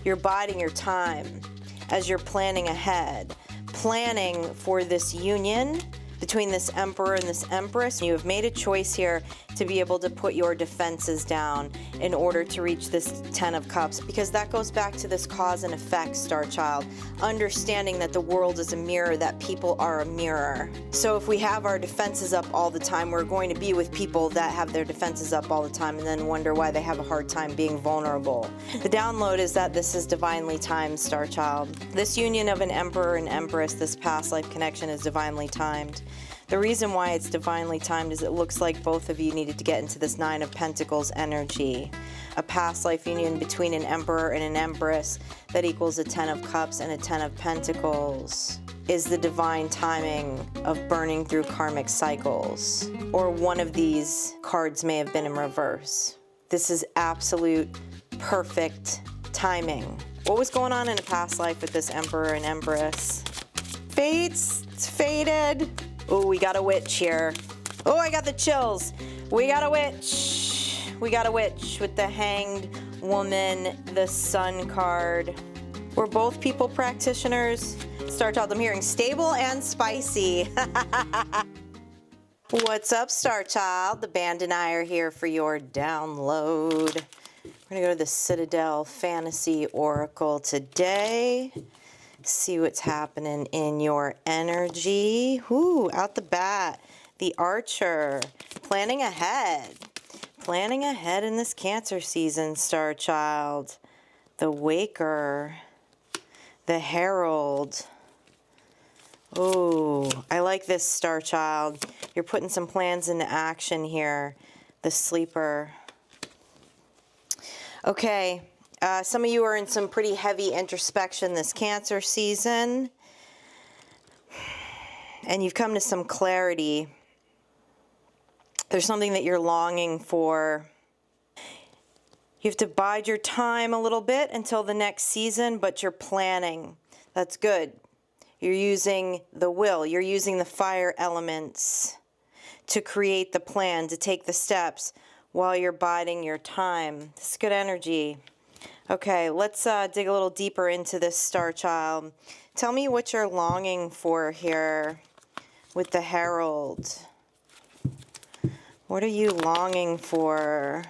You're biding your time as you're planning ahead, planning for this union between this Emperor and this Empress. You have made a choice here to be able to put your defenses down in order to reach this Ten of Cups, because that goes back to this cause and effect, Star Child. Understanding that the world is a mirror, that people are a mirror. So if we have our defenses up all the time, we're going to be with people that have their defenses up all the time and then wonder why they have a hard time being vulnerable. The download is that this is divinely timed, Star Child. This union of an Emperor and Empress, this past life connection, is divinely timed. The reason why it's divinely timed is it looks like both of you needed to get into this Nine of Pentacles energy. A past life union between an Emperor and an Empress that equals a Ten of Cups and a Ten of Pentacles is the divine timing of burning through karmic cycles. Or one of these cards may have been in reverse. This is absolute perfect timing. What was going on in a past life with this Emperor and Empress? Fates, it's fated. Oh, we got a witch here. Oh, I got the chills. We got a witch. We got a witch with the Hanged Woman, the Sun card. We're both people practitioners. Star Child, I'm hearing stable and spicy. What's up, Star Child? The band and I are here for your download. We're going to go to the Citadel Fantasy Oracle today. See what's happening in your energy. Ooh, out the bat, the Archer, planning ahead in this Cancer season, Star Child. The Waker, the Herald. Ooh, I like this, Star Child. You're putting some plans into action here. The Sleeper. Okay. Some of you are in some pretty heavy introspection this Cancer season. And you've come to some clarity. There's something that you're longing for. You have to bide your time a little bit until the next season, but you're planning. That's good. You're using the will. You're using the fire elements to create the plan, to take the steps while you're biding your time. This is good energy. Okay, let's dig a little deeper into this, Star Child. Tell me what you're longing for here with the Herald. What are you longing for?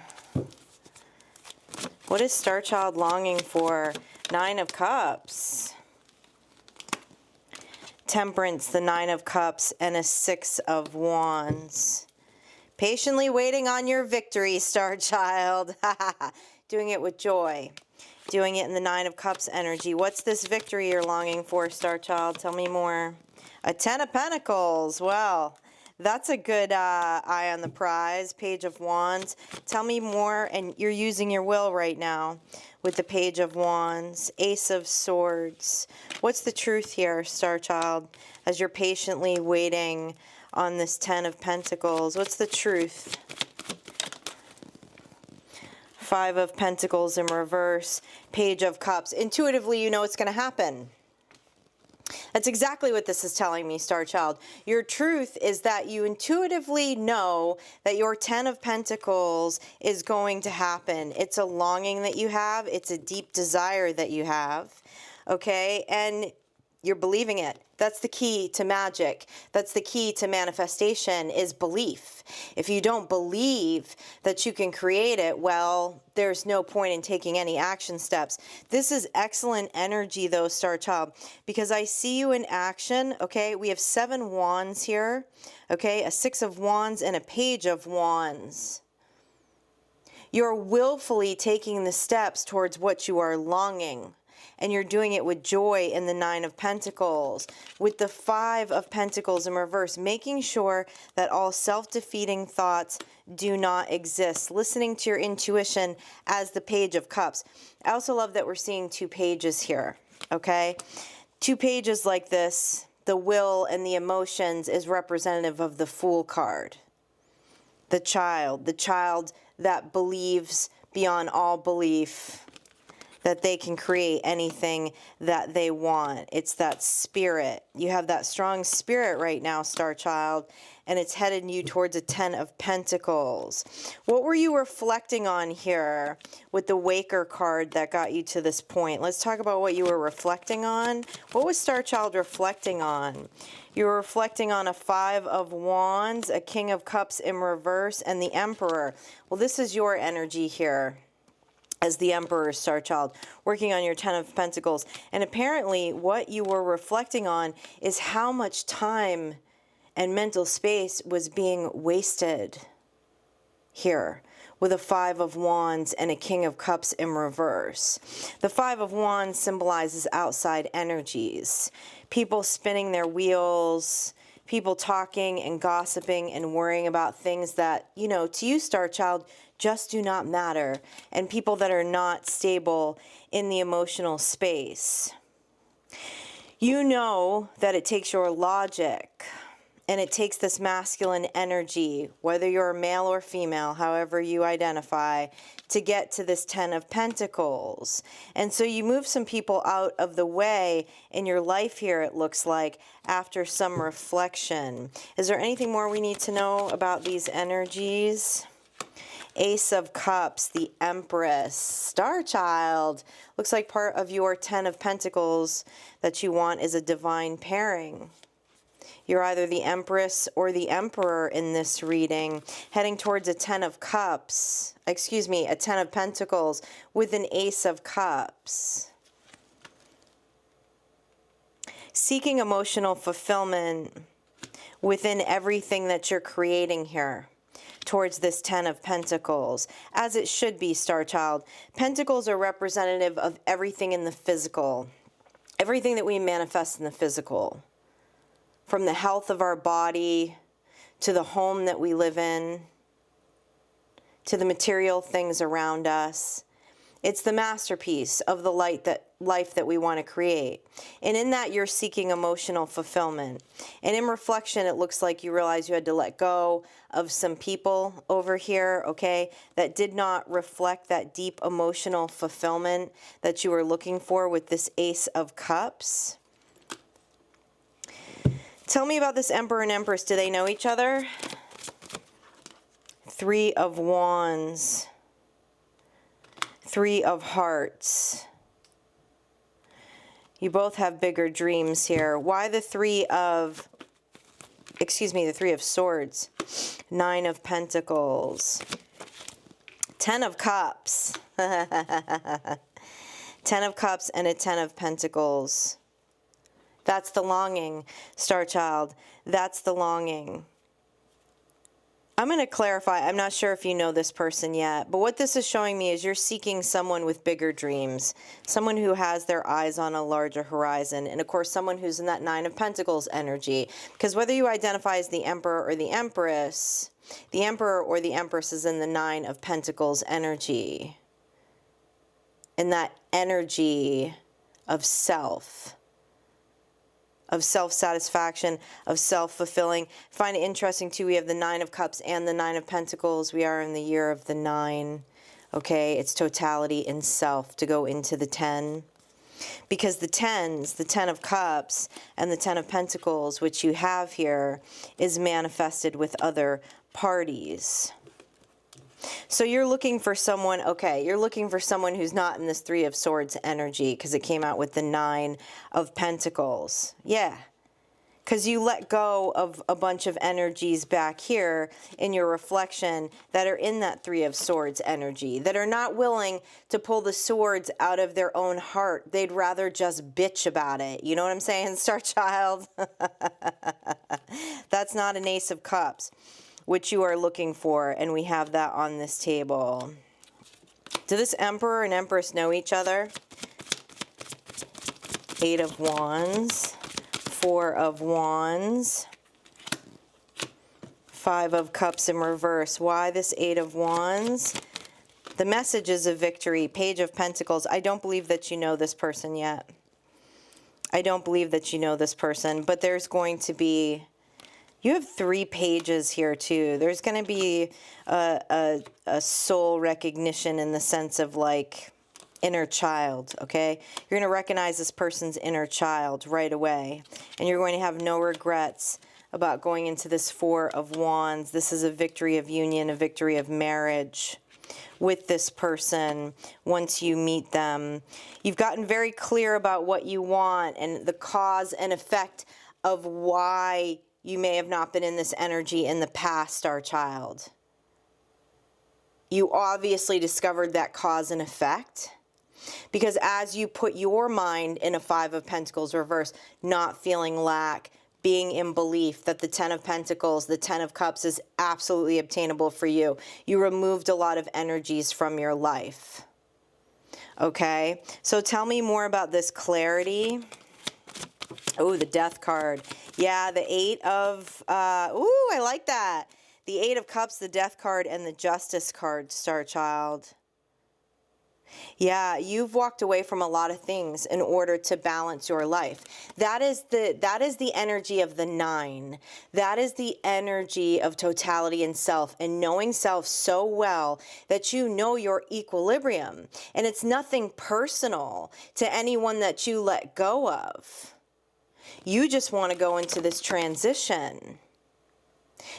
What is Star Child longing for? Nine of Cups. Temperance, the Nine of Cups, and a Six of Wands. Patiently waiting on your victory, Star Child. Doing it with joy. Doing it in the Nine of Cups energy. What's this victory you're longing for, Star Child? Tell me more. A Ten of Pentacles. Well, that's a good eye on the prize. Page of Wands. Tell me more. And you're using your will right now with the Page of Wands. Ace of Swords. What's the truth here, Star Child, as you're patiently waiting on this Ten of Pentacles? What's the truth? Five of Pentacles in reverse, Page of Cups. Intuitively, you know it's going to happen. That's exactly what this is telling me, Star Child. Your truth is that you intuitively know that your Ten of Pentacles is going to happen. It's a longing that you have. It's a deep desire that you have. Okay? And you're believing it. That's the key to magic. That's the key to manifestation, is belief. If you don't believe that you can create it, well, there's no point in taking any action steps. This is excellent energy, though, Star Child, because I see you in action. Okay, we have 7 wands here. Okay, a 6 of wands and a Page of Wands. You're willfully taking the steps towards what you are longing. And you're doing it with joy in the 9 of Pentacles, with the 5 of Pentacles in reverse, making sure that all self-defeating thoughts do not exist. Listening to your intuition as the Page of Cups. I also love that we're seeing 2 pages here, okay? 2 pages like this, the will and the emotions, is representative of the Fool card. The child that believes beyond all belief. that they can create anything that they want. It's that spirit. You have that strong spirit right now, Star Child, and it's headed you towards a 10 of Pentacles. What were you reflecting on here with the Waker card that got you to this point? Let's talk about what you were reflecting on. What was Star Child reflecting on? You were reflecting on a 5 of Wands, a King of Cups in reverse, and the Emperor. Well, this is your energy here as the Emperor, Star Child, working on your 10 of Pentacles. And apparently what you were reflecting on is how much time and mental space was being wasted here with a 5 of Wands and a King of Cups in reverse. The 5 of Wands symbolizes outside energies, people spinning their wheels, people talking and gossiping and worrying about things that, you know, to you, Star Child, just do not matter, and people that are not stable in the emotional space. You know that it takes your logic and it takes this masculine energy, whether you're male or female, however you identify, to get to this 10 of Pentacles. And so you move some people out of the way in your life here, it looks like, after some reflection. Is there anything more we need to know about these energies? Ace of Cups, the Empress, Star Child. Looks like part of your 10 of Pentacles that you want is a divine pairing. You're either the Empress or the Emperor in this reading, heading towards a 10 of Cups, excuse me, a 10 of Pentacles with an Ace of Cups. Seeking emotional fulfillment within everything that you're creating here towards this 10 of Pentacles, as it should be, Star Child. Pentacles are representative of everything in the physical, everything that we manifest in the physical, from the health of our body to the home that we live in, to the material things around us. It's the masterpiece of the life that we want to create. And in that, you're seeking emotional fulfillment. And in reflection, it looks like you realize you had to let go of some people over here, okay, that did not reflect that deep emotional fulfillment that you were looking for with this Ace of Cups. Tell me about this Emperor and Empress. Do they know each other? 3 of Wands. 3 of Hearts. You both have bigger dreams here. Why the 3 of, the 3 of Swords? 9 of Pentacles. 10 of Cups. 10 of Cups and a 10 of Pentacles. That's the longing, Star Child. That's the longing. I'm going to clarify. I'm not sure if you know this person yet, but what this is showing me is you're seeking someone with bigger dreams, someone who has their eyes on a larger horizon, and of course someone who's in that 9 of Pentacles energy. Because whether you identify as the Emperor or the Empress, the Emperor or the Empress is in the 9 of Pentacles energy. In that energy of self. Of self-satisfaction, of self-fulfilling. Find it interesting too, we have the 9 of Cups and the 9 of Pentacles. We are in the year of the 9. Okay, it's totality in self to go into the 10. Because the 10s, the 10 of Cups and the 10 of Pentacles, which you have here, is manifested with other parties. So you're looking for someone, okay, you're looking for someone who's not in this 3 of Swords energy because it came out with the 9 of Pentacles. Yeah, because you let go of a bunch of energies back here in your reflection that are in that 3 of Swords energy, that are not willing to pull the swords out of their own heart. They'd rather just bitch about it. You know what I'm saying, Star Child? That's not an Ace of Cups, which you are looking for, and we have that on this table. Do this Emperor and Empress know each other? 8 of Wands, 4 of Wands, 5 of Cups in reverse. Why this 8 of Wands? The message is of victory. Page of Pentacles. I don't believe that you know this person yet. I don't believe that you know this person, but there's going to be... You have 3 pages here too. There's going to be a soul recognition in the sense of like inner child, okay? You're going to recognize this person's inner child right away. And you're going to have no regrets about going into this Four of Wands. This is a victory of union, a victory of marriage with this person once you meet them. You've gotten very clear about what you want and the cause and effect of why you may have not been in this energy in the past, Star Child. You obviously discovered that cause and effect, because as you put your mind in a Five of Pentacles reverse, not feeling lack, being in belief that the Ten of Pentacles, the Ten of Cups is absolutely obtainable for you. You removed a lot of energies from your life. Okay, so tell me more about this clarity. Oh, the Death card. Yeah, the Eight of, ooh, I like that. The Eight of Cups, the Death card, and the Justice card, Star Child. Yeah, you've walked away from a lot of things in order to balance your life. That is the energy of the Nine. That is the energy of totality and self, and knowing self so well that you know your equilibrium. And it's nothing personal to anyone that you let go of. You just want to go into this transition.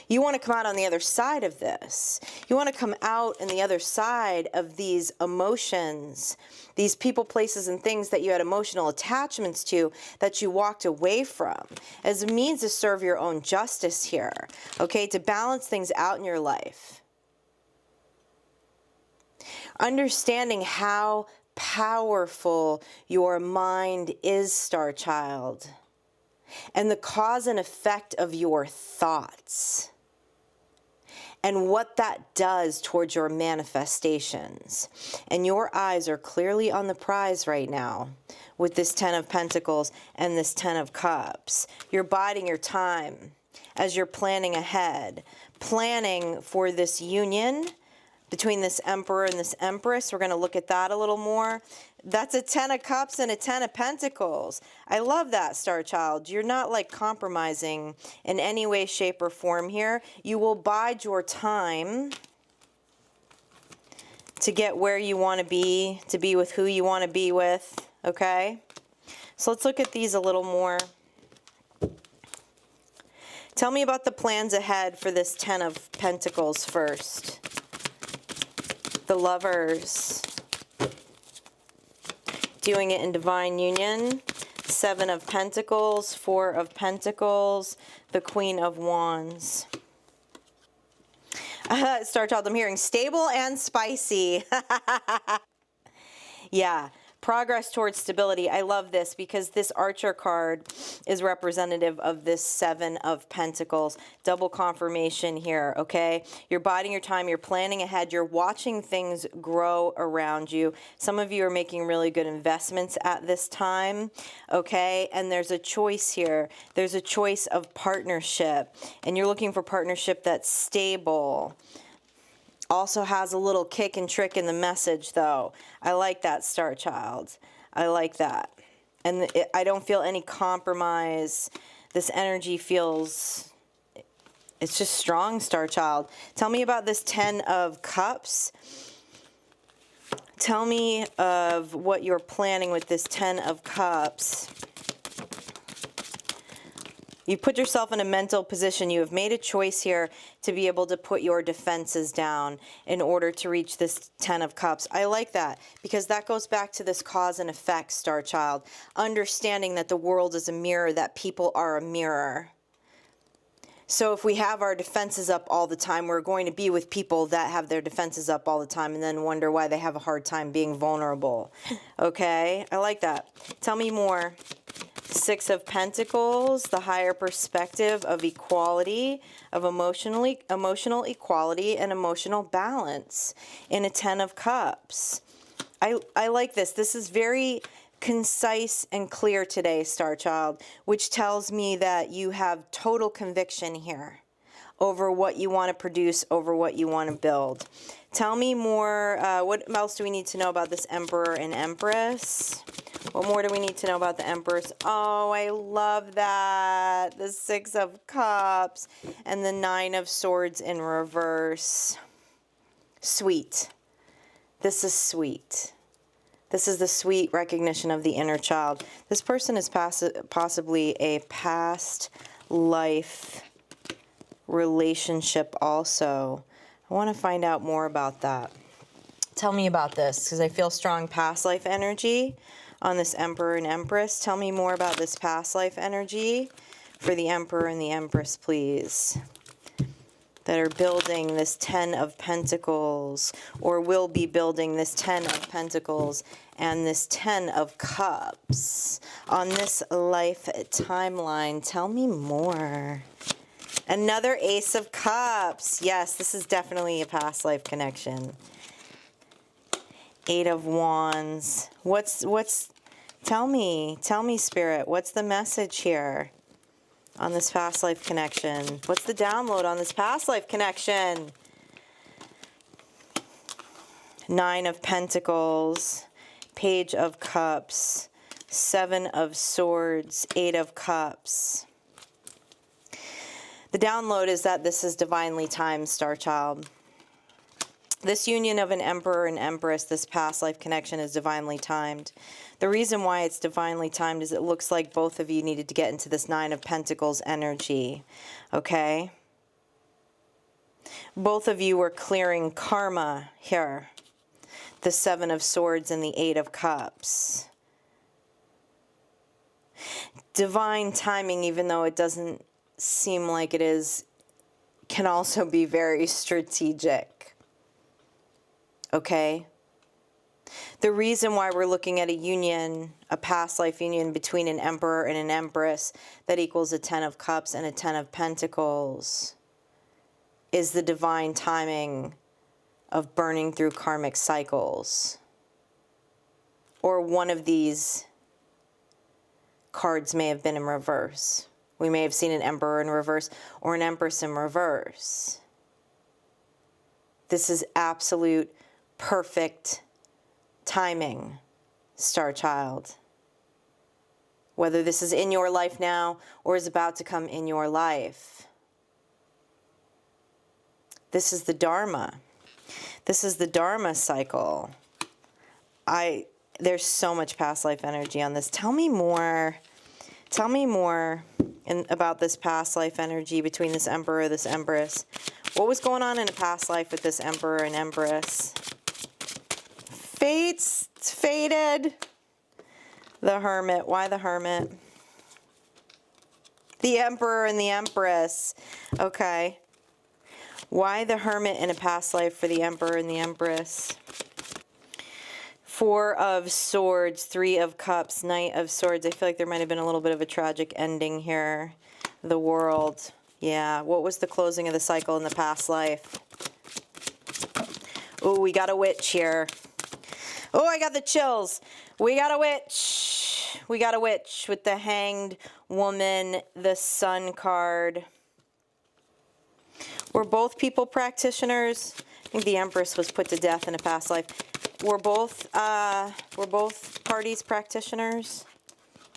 You want to come out on the other side of this. You want to come out on the other side of these emotions, these people, places, and things that you had emotional attachments to that you walked away from as a means to serve your own justice here, okay, to balance things out in your life. Understanding how powerful your mind is, Star Child, and the cause and effect of your thoughts, and what that does towards your manifestations. And your eyes are clearly on the prize right now with this Ten of Pentacles and this Ten of Cups. You're biding your time as you're planning ahead, planning for this union between this Emperor and this Empress. We're going to look at that a little more. That's a Ten of Cups and a Ten of Pentacles. I love that, Star Child. You're not like compromising in any way, shape, or form here. You will bide your time to get where you want to be with who you want to be with, okay? So let's look at these a little more. Tell me about the plans ahead for this Ten of Pentacles first. The Lovers. Doing it in divine union. Seven of Pentacles, Four of Pentacles, the Queen of Wands. Star Child, I'm hearing stable and spicy. Yeah, progress towards stability. I love this because this Archer card is representative of this Seven of Pentacles. Double confirmation here, okay? You're biding your time. You're planning ahead. You're watching things grow around you. Some of you are making really good investments at this time, okay? And there's a choice here. There's a choice of partnership, and you're looking for partnership that's stable. Also has a little kick and trick in the message, though. I like that, Star Child. I like that. And I don't feel any compromise. This energy feels, it's just strong, Star Child. Tell me about this Ten of Cups. Tell me of what you're planning with this Ten of Cups. You put yourself in a mental position. You have made a choice here to be able to put your defenses down in order to reach this Ten of Cups. I like that because that goes back to this cause and effect, Star Child. Understanding that the world is a mirror, that people are a mirror. So if we have our defenses up all the time, we're going to be with people that have their defenses up all the time and then wonder why they have a hard time being vulnerable. Okay, I like that. Tell me more. Six of Pentacles, the higher perspective of equality, of emotional equality and emotional balance in a Ten of Cups. I like this. This is very concise and clear today, Star Child, which tells me that you have total conviction here over what you want to produce, over what you want to build. Tell me more. What else do we need to know about this Emperor and Empress? What more do we need to know about the Empress? Oh, I love that. The Six of Cups and the Nine of Swords in reverse. Sweet. This is sweet. This is the sweet recognition of the inner child. This person is possibly a past life relationship also. I want to find out more about that. Tell me about this, because I feel strong past life energy on this Emperor and Empress. Tell me more about this past life energy for the Emperor and the Empress, please, that are building this 10 of Pentacles, or will be building this 10 of Pentacles and this 10 of Cups on this life timeline. Tell me more. Another Ace of Cups. Yes, this is definitely a past life connection. 8 of Wands. Tell me, Spirit, what's the message here on this past life connection? What's the download on this past life connection? 9 of Pentacles, Page of Cups, 7 of Swords, 8 of Cups. The download is that this is divinely timed, Star Child. This union of an Emperor and Empress, this past life connection, is divinely timed. The reason why it's divinely timed is it looks like both of you needed to get into this 9 of Pentacles energy, okay? Both of you were clearing karma here. The 7 of Swords and the 8 of Cups. Divine timing, even though it doesn't seem like it is, can also be very strategic. Okay? The reason why we're looking at a union, a past life union between an Emperor and an Empress that equals a 10 of Cups and a 10 of Pentacles is the divine timing of burning through karmic cycles. Or one of these cards may have been in reverse. We may have seen an Emperor in reverse or an Empress in reverse. This is absolute perfect timing, Star Child. Whether this is in your life now or is about to come in your life. This is the Dharma. This is the Dharma cycle. There's so much past life energy on this. Tell me more. Tell me more about this past life energy between this Emperor, this Empress. What was going on in a past life with this Emperor and Empress? It's fated. The Hermit. Why the Hermit? The Emperor and the Empress. Okay. Why the Hermit in a past life for the Emperor and the Empress? 4 of Swords, 3 of Cups, Knight of Swords. I feel like there might have been a little bit of a tragic ending here. The World. Yeah. What was the closing of the cycle in the past life? Oh, we got a witch here. Oh, I got the chills. We got a witch. We got a witch with the Hanged Woman, the Sun card. Were both people practitioners? I think the Empress was put to death in a past life. Were both parties practitioners?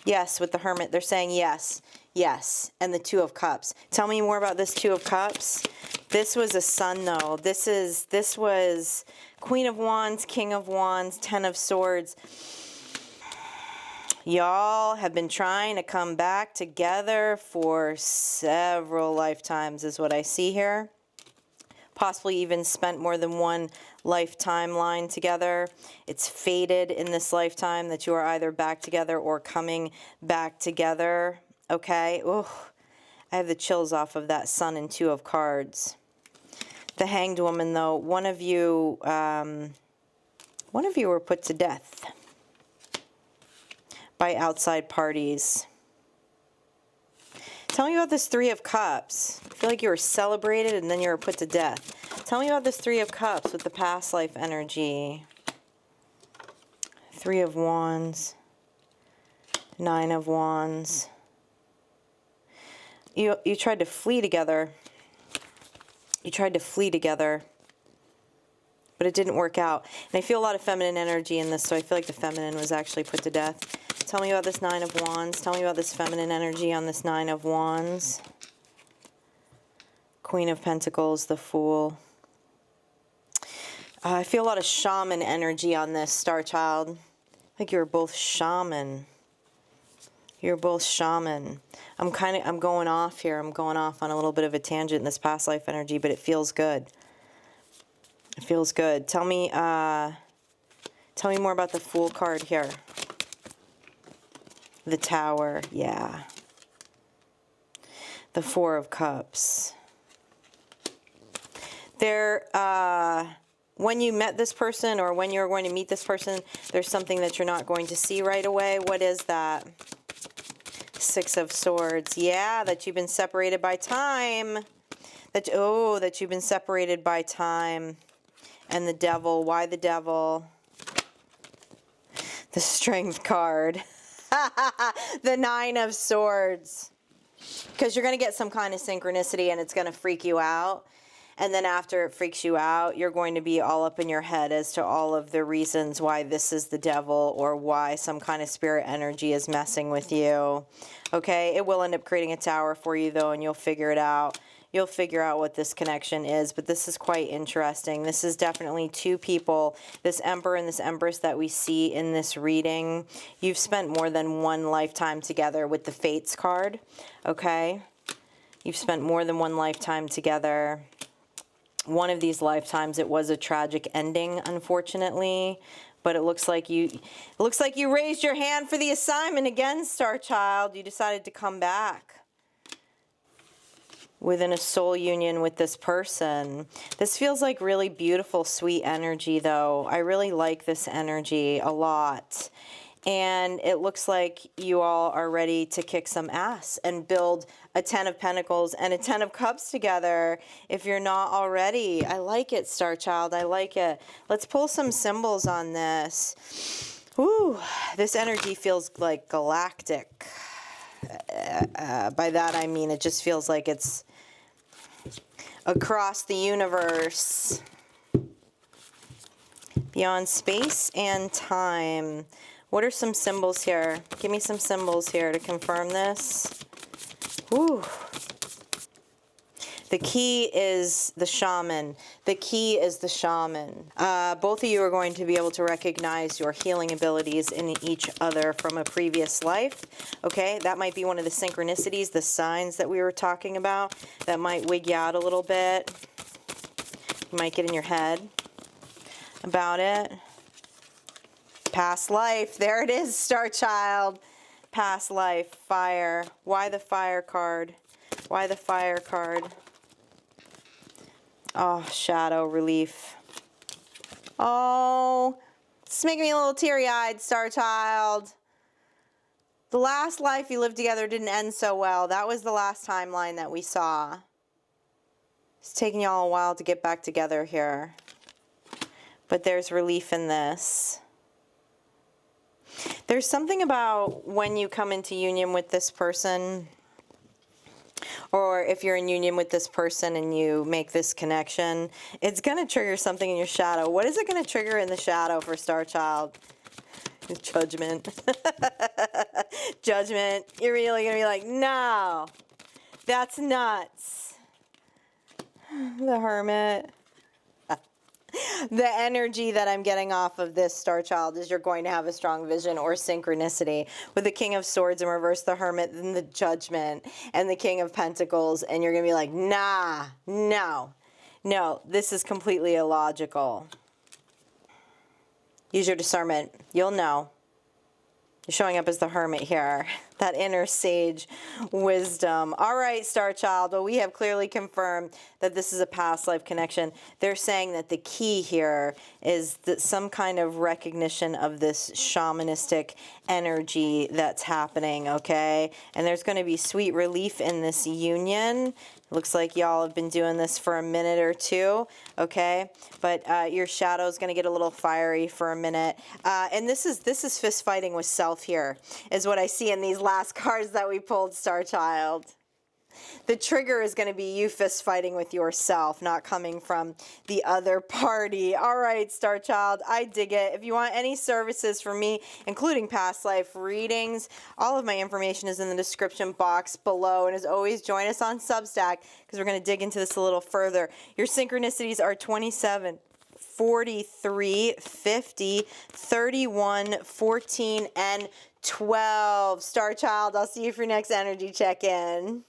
Yes, with the Hermit. They're saying yes. Yes. And the 2 of Cups. Tell me more about this 2 of Cups. This was a Sun, though. This was Queen of Wands, King of Wands, 10 of Swords. Y'all have been trying to come back together for several lifetimes is what I see here. Possibly even spent more than one lifetime line together. It's fated in this lifetime that you are either back together or coming back together. Okay? Ooh, I have the chills off of that Sun and 2 of Cards. The Hanged Woman, though, one of you were put to death by outside parties. Tell me about this 3 of Cups. I feel like you were celebrated and then you were put to death. Tell me about this 3 of Cups with the past life energy. 3 of Wands. 9 of Wands. You tried to flee together. You tried to flee together. But it didn't work out. And I feel a lot of feminine energy in this, so I feel like the feminine was actually put to death. Tell me about this 9 of Wands. Tell me about this feminine energy on this 9 of Wands. Queen of Pentacles, the Fool. I feel a lot of shaman energy on this, Star Child. Like you're both shaman. You're both shaman. I'm going off here. I'm going off on a little bit of a tangent in this past life energy, but it feels good. It feels good. Tell me more about the Fool card here. The Tower, yeah. The Four of Cups. When you met this person or when you're going to meet this person, there's something that you're not going to see right away. What is that? Six of Swords. Yeah, that you've been separated by time. That you've been separated by time. And the Devil. Why the Devil? The Strength card. The Nine of Swords. Because you're going to get some kind of synchronicity and it's going to freak you out. And then after it freaks you out, you're going to be all up in your head as to all of the reasons why this is the devil or why some kind of spirit energy is messing with you. Okay, it will end up creating a tower for you though, and you'll figure it out. You'll figure out what this connection is, but this is quite interesting. This is definitely two people, this Emperor and this Empress that we see in this reading. You've spent more than one lifetime together with the Fates card, okay? You've spent more than one lifetime together. One of these lifetimes, it was a tragic ending, unfortunately. But it looks like you raised your hand for the assignment again, Star Child. You decided to come back within a soul union with this person. This feels like really beautiful, sweet energy, though. I really like this energy a lot. And it looks like you all are ready to kick some ass and build a 10 of Pentacles and a 10 of Cups together if you're not already. I like it, Star Child. I like it. Let's pull some symbols on this. Ooh, this energy feels like galactic. By that I mean it just feels like it's across the universe. Beyond space and time. What are some symbols here? Give me some symbols here to confirm this. Woo. The key is the shaman. The key is the shaman. Both of you are going to be able to recognize your healing abilities in each other from a previous life. Okay, that might be one of the synchronicities, the signs that we were talking about. That might wig you out a little bit. You might get in your head about it. Past life. There it is, Star Child. Past life. Fire. Why the Fire card? Why the Fire card? Oh, shadow relief. Oh, it's making me a little teary-eyed, Star Child. The last life you lived together didn't end so well. That was the last timeline that we saw. It's taking y'all a while to get back together here. But there's relief in this. There's something about when you come into union with this person, or if you're in union with this person and you make this connection, it's going to trigger something in your shadow. What is it going to trigger in the shadow for Star Child? Judgment. Judgment. You're really going to be like, no, that's nuts. The Hermit. The energy that I'm getting off of this, Star Child, is you're going to have a strong vision or synchronicity with the King of Swords in reverse, the Hermit, then the Judgment, and the King of Pentacles, and you're going to be like, nah, no, this is completely illogical. Use your discernment. You'll know. You're showing up as the Hermit here. That inner sage wisdom. All right, Star Child. Well, we have clearly confirmed that this is a past life connection. They're saying that the key here is that some kind of recognition of this shamanistic energy that's happening, okay? And there's going to be sweet relief in this union. Looks like y'all have been doing this for a minute or two, okay? But your shadow is going to get a little fiery for a minute. And this is fist fighting with self here, is what I see in these last cards that we pulled, Star Child. The trigger is going to be you fist fighting with yourself, not coming from the other party. All right, Star Child, I dig it. If you want any services from me, including past life readings, all of my information is in the description box below. And as always, join us on Substack because we're going to dig into this a little further. Your synchronicities are 27, 43, 50, 31, 14, and 12. Star Child, I'll see you for your next energy check-in.